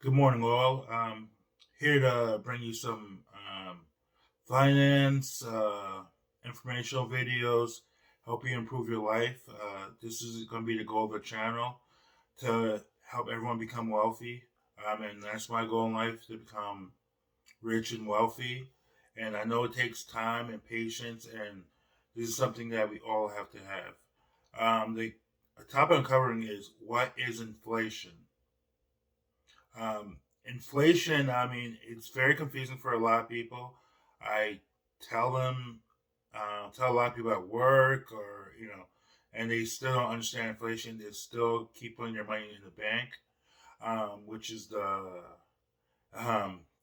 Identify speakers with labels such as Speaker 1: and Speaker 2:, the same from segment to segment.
Speaker 1: Good morning, all. Here to bring you some finance informational videos, help you improve your life. This is going to be the goal of the channel to help everyone become wealthy. And that's my goal in life to become rich and wealthy. And I know it takes time and patience, and this is something that we all have to have. The topic I'm covering is what is inflation? Inflation, I mean, it's very confusing for a lot of people. I tell them, tell a lot of people at work and they still don't understand inflation. They still keep putting their money in the bank, which is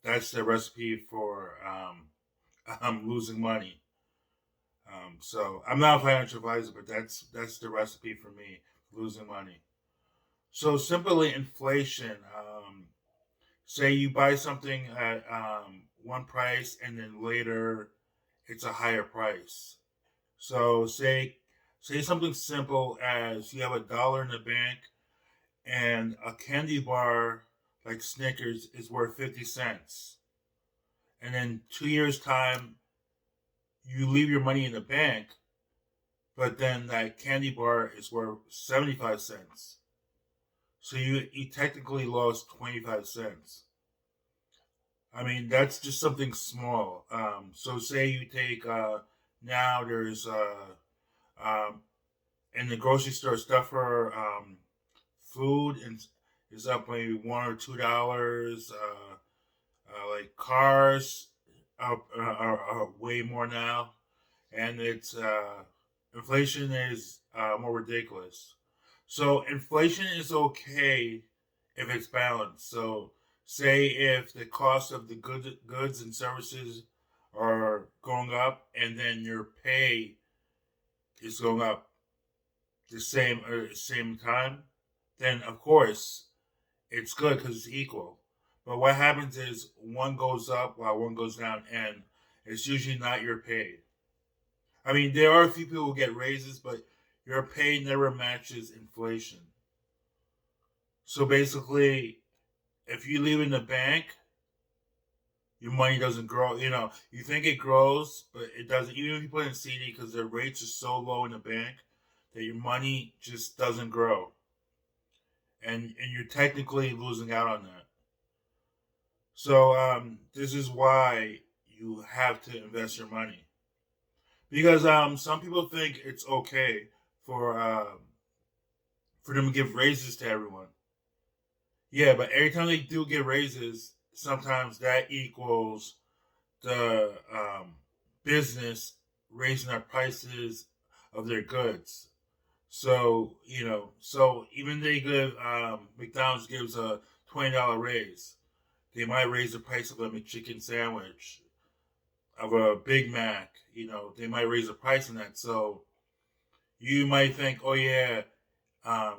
Speaker 1: that's the recipe for losing money. So I'm not a financial advisor, but that's the recipe for me losing money. So simply inflation. Say you buy something at one price and then later it's a higher price. So say something simple as you have $1 in the bank and a candy bar like Snickers is worth 50 cents. And then 2 years time you leave your money in the bank, but then that candy bar is worth 75 cents. So you technically lost 25 cents. I mean, that's just something small. So say you take now there's um, in the grocery store stuff for food and is up maybe $1 or $2. Like cars are way more now, and it's inflation is more ridiculous. So inflation is okay if it's balanced. So say if the cost of the goods and services are going up, and then your pay is going up the same time, then of course it's good because it's equal. But what happens is one goes up while one goes down, and it's usually not your pay. I mean, there are a few people who get raises, but your pay never matches inflation. So basically, if you leave in the bank, your money doesn't grow. You know, you think it grows, but it doesn't. Even if you put in CD, because the rates are so low in the bank that your money just doesn't grow, and you're technically losing out on that. So this is why you have to invest your money because some people think it's okay for um, for them to give raises to everyone. Yeah, but every time they do get raises, sometimes that equals the business raising their prices of their goods. So so even they give McDonald's gives a $20 raise, they might raise the price of a McChicken sandwich, of a Big Mac. They might raise the price on that. So you might think, oh yeah,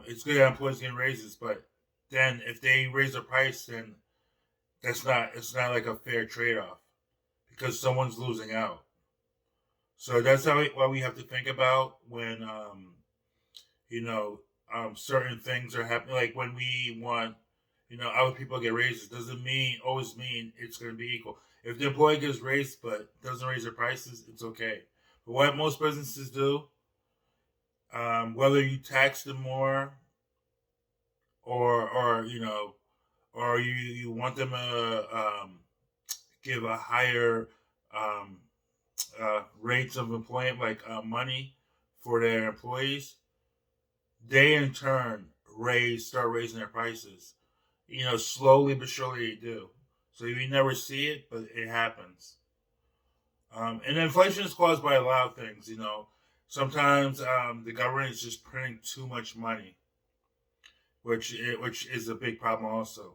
Speaker 1: it's good that employees getting raises, but then if they raise the price, then it's not like a fair trade off because someone's losing out. So that's what we have to think about when you know certain things are happening. Like when we want other people get raises, doesn't mean always mean it's going to be equal. If the employee gets raised but doesn't raise their prices, it's okay. But what most businesses do, whether you tax them more or you want them to give a higher um, rates of employment, like money for their employees, they in turn start raising their prices. Slowly but surely they do. So you never see it, but it happens. And inflation is caused by a lot of things. Sometimes the government is just printing too much money, which is a big problem also.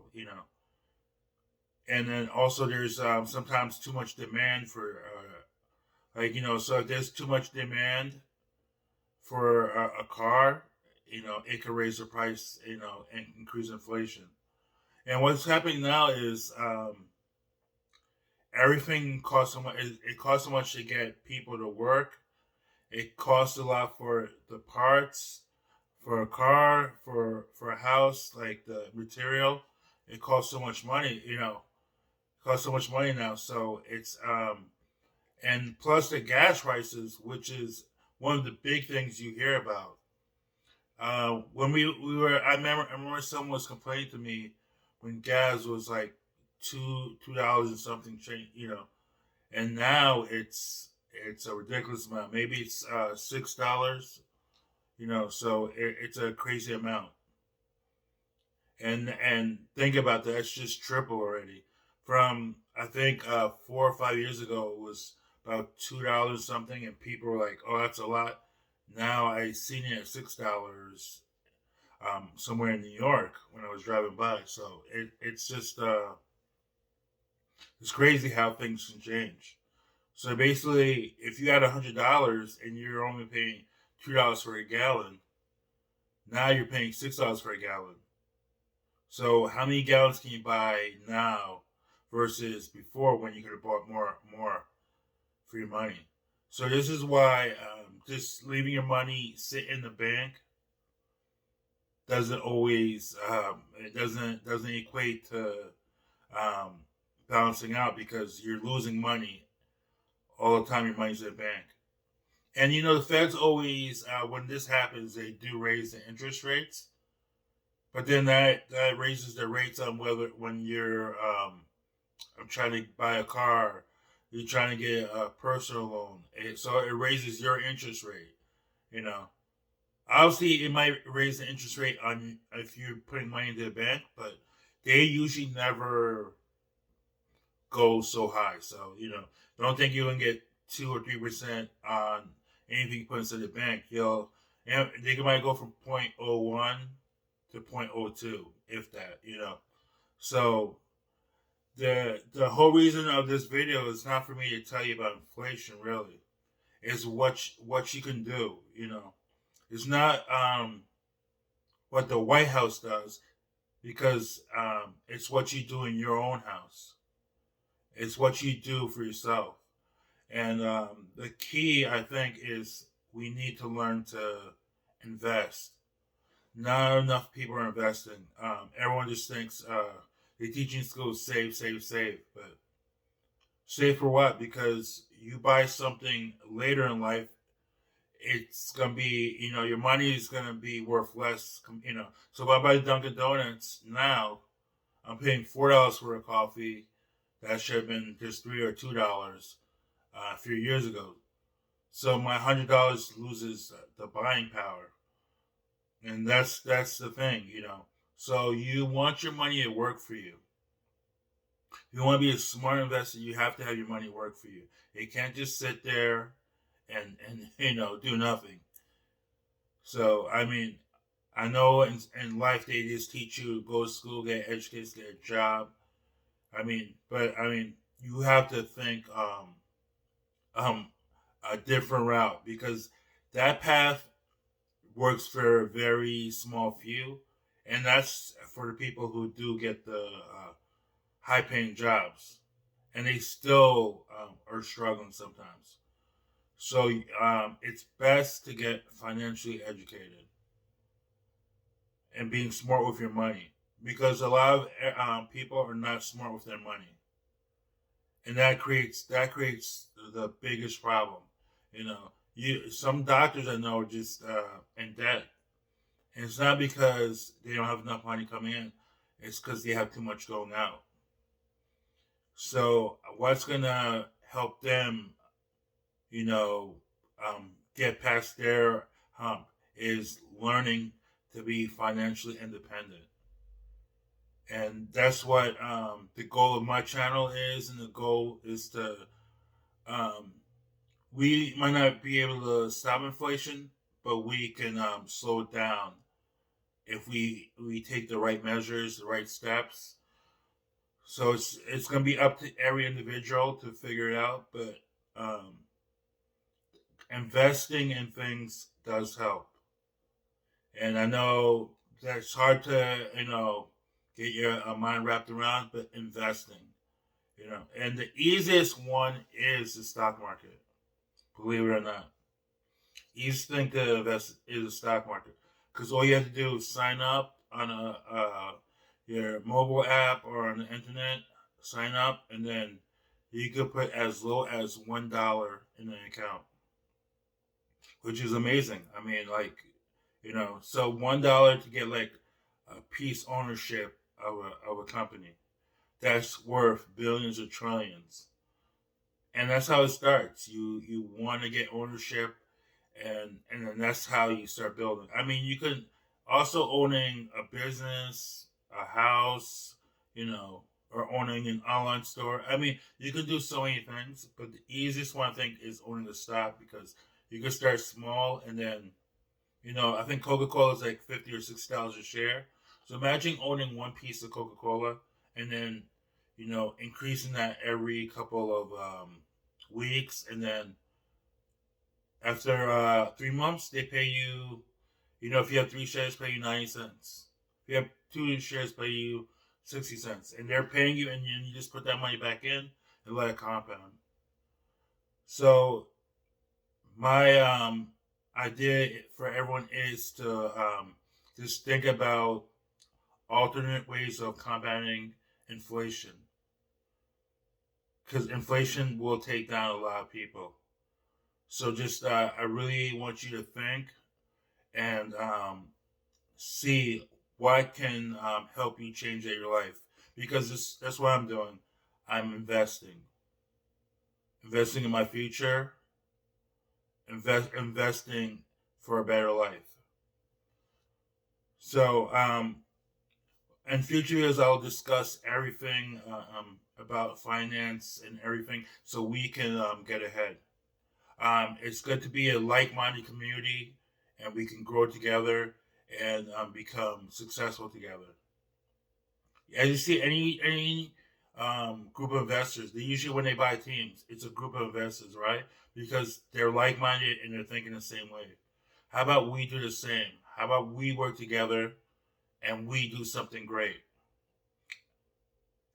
Speaker 1: And then also there's sometimes too much demand for so if there's too much demand for a car, it could raise the price, and increase inflation. And what's happening now is everything costs so much. It costs so much to get people to work. It costs a lot for the parts, for a car, for a house, like the material. it costs so much money. It costs so much money now. So it's and plus the gas prices, which is one of the big things you hear about. When we were, I remember someone was complaining to me when gas was like $2 and something change, and now it's a ridiculous amount. Maybe it's $6, so it's a crazy amount. And think about that, it's just triple already. From I think 4 or 5 years ago, it was about $2 something, and people were like, "Oh, that's a lot." Now I seen it at $6 somewhere in New York when I was driving by. So it's just it's crazy how things can change. So basically, if you had $100 and you're only paying $2 for a gallon, now you're paying $6 for a gallon. So how many gallons can you buy now versus before when you could have bought more for your money? So this is why just leaving your money sit in the bank doesn't always it doesn't equate to um, balancing out because you're losing money all the time your money's in the bank. And the Fed's always when this happens they do raise the interest rates, but then that raises the rates on whether when you're trying to buy a car, you're trying to get a personal loan. So it raises your interest rate. You know, obviously it might raise the interest rate on if you're putting money into the bank, but they usually never go so high. So don't think you can get 2 or 3% on anything you put into the bank. They might go from 0.01 to 0.02, if that. So the whole reason of this video is not for me to tell you about inflation. Really, it's what you can do. It's not what the White House does because it's what you do in your own house. It's what you do for yourself. And the key, I think, is we need to learn to invest. Not enough people are investing. Everyone just thinks they teach in school save, save, save. But save for what? Because you buy something later in life, it's gonna be your money is gonna be worth less. So if I buy Dunkin' Donuts now, I'm paying $4 for a coffee that should have been just $3 or $2 a few years ago. So my $100 loses the buying power, and that's the thing. So you want your money to work for you. If you want to be a smart investor, you have to have your money work for you. It can't just sit there and do nothing. So I mean, I know in life they just teach you to go to school, get educated, get a job. But you have to think um, a different route because that path works for a very small few, and that's for the people who do get the high paying jobs, and they still are struggling sometimes. So it's best to get financially educated and being smart with your money because a lot of people are not smart with their money, and that creates the biggest problem. Some doctors I know are just in debt, and it's not because they don't have enough money coming in; it's because they have too much going out. So what's gonna help them, you know, get past their hump is learning to be financially independent, and that's what the goal of my channel is. And the goal is to um, we might not be able to stop inflation, but we can slow it down if we take the right measures, the right steps. So it's going to be up to every individual to figure it out, but um, investing in things does help. And I know that's hard to get your mind wrapped around, but investing, and the easiest one is the stock market. Believe it or not, easiest thing to invest is the stock market because all you have to do is sign up on your mobile app or on the internet, sign up, and then you could put as low as $1 in an account, which is amazing. I mean, like, so $1 to get like a piece ownership of a company that's worth billions or trillions, and that's how it starts. You want to get ownership, and then that's how you start building. I mean, you could also owning a business, a house, you know, or owning an online store. I mean, you can do so many things, but the easiest one I think is owning a stock because you can start small and then, I think Coca Cola is like $50 or $60 a share. So imagine owning one piece of Coca Cola and then, increasing that every couple of weeks, and then after 3 months, they pay you. If you have three shares, pay you 90 cents. If you have two shares, pay you 60 cents, and they're paying you, and you just put that money back in and let it compound. So my idea for everyone is to just think about alternate ways of combating inflation, because inflation will take down a lot of people. So just I really want you to think and see what can help you change your life, because that's what I'm doing. I'm investing in my future, investing for a better life. So in future years, I'll discuss everything about finance and everything, so we can get ahead. It's good to be a like-minded community, and we can grow together and become successful together. As you see, any group of investors, they usually, when they buy teams, it's a group of investors, right? Because they're like-minded and they're thinking the same way. How about we do the same? How about we work together and we do something great?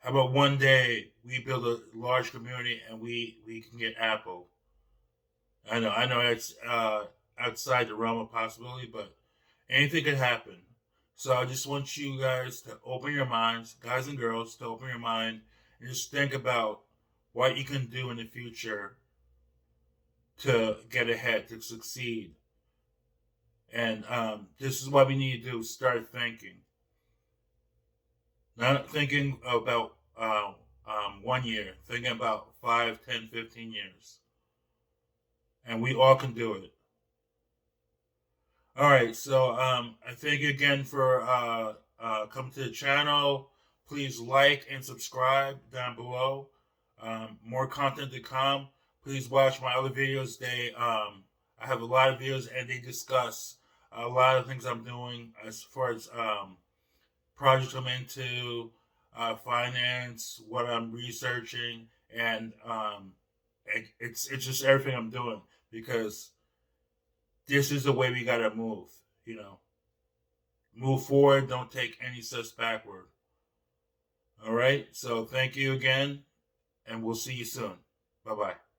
Speaker 1: How about one day we build a large community and we can get Apple? I know it's outside the realm of possibility, but anything could happen. So I just want you guys to open your minds, guys and girls, to open your mind and just think about what you can do in the future to get ahead, to succeed. And this is what we need to do: start thinking, not thinking about 1 year, thinking about 5, 10, 15 years, and we all can do it. All right, so I thank you again for coming to the channel. Please like and subscribe down below. More content to come. Please watch my other videos. I have a lot of videos, and they discuss a lot of things I'm doing as far as projects I'm into, finance, what I'm researching, and it's just everything I'm doing, because this is the way we gotta move. Move forward. Don't take any steps backward. All right. So thank you again, and we'll see you soon. Bye bye.